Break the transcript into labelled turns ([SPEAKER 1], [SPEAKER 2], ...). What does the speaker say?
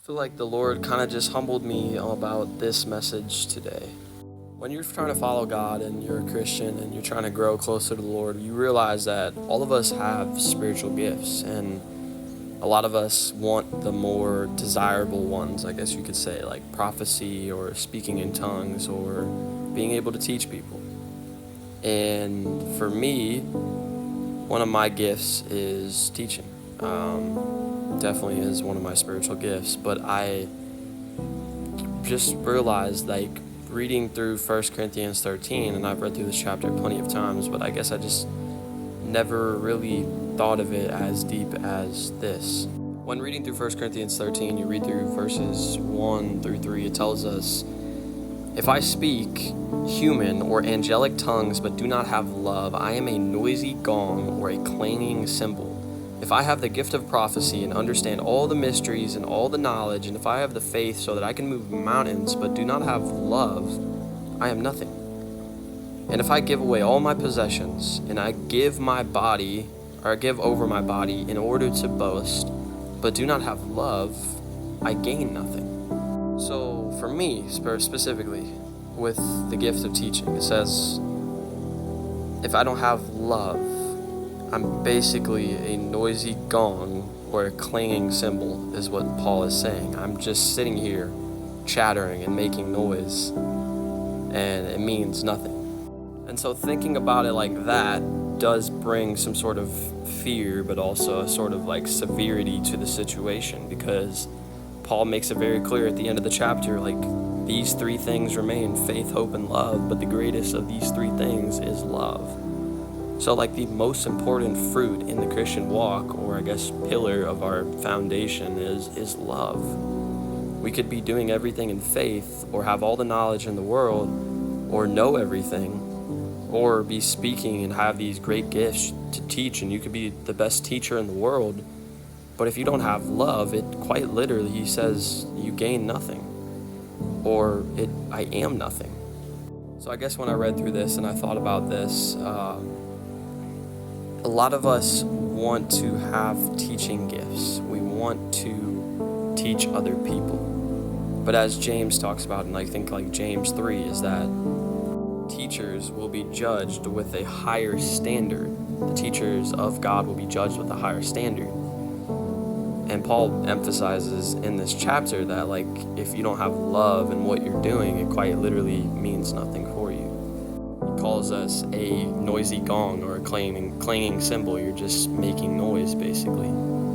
[SPEAKER 1] I feel like the Lord kind of just humbled me about this message today. When you're trying to follow God and you're a Christian and you're trying to grow closer to the Lord, you realize that all of us have spiritual gifts, and a lot of us want the more desirable ones, I guess you could say, like prophecy or speaking in tongues or being able to teach people. And for me, one of my gifts is teaching. Definitely is one of my spiritual gifts, but I just realized, like, reading through 1 Corinthians 13, and I've read through this chapter plenty of times, but I guess I just never really thought of it as deep as this. When reading through 1 Corinthians 13, you read through verses 1 through 3, it tells us, "If I speak human or angelic tongues but do not have love, I am a noisy gong or a clanging cymbal. If I have the gift of prophecy and understand all the mysteries and all the knowledge, and if I have the faith so that I can move mountains but do not have love, I am nothing. And if I give away all my possessions and I give over my body in order to boast, but do not have love, I gain nothing." So for me, specifically, with the gift of teaching, it says, if I don't have love, I'm basically a noisy gong or a clanging cymbal, is what Paul is saying. I'm just sitting here chattering and making noise, and it means nothing. And so thinking about it like that does bring some sort of fear, but also a sort of like severity to the situation, because Paul makes it very clear at the end of the chapter, like, these three things remain: faith, hope, and love, but the greatest of these three things is love. So, like, the most important fruit in the Christian walk, or I guess pillar of our foundation, is love. We could be doing everything in faith, or have all the knowledge in the world, or know everything, or be speaking and have these great gifts to teach, and you could be the best teacher in the world. But if you don't have love, it quite literally, he says, you gain nothing, or I am nothing. So I guess when I read through this and I thought about this, a lot of us want to have teaching gifts. We want to teach other people. But as James talks about, and I think like James 3, is that teachers will be judged with a higher standard. The teachers of God will be judged with a higher standard. And Paul emphasizes in this chapter that, like, if you don't have love in what you're doing, it quite literally means nothing for you. He calls us a noisy gong or a clanging cymbal. You're just making noise, basically.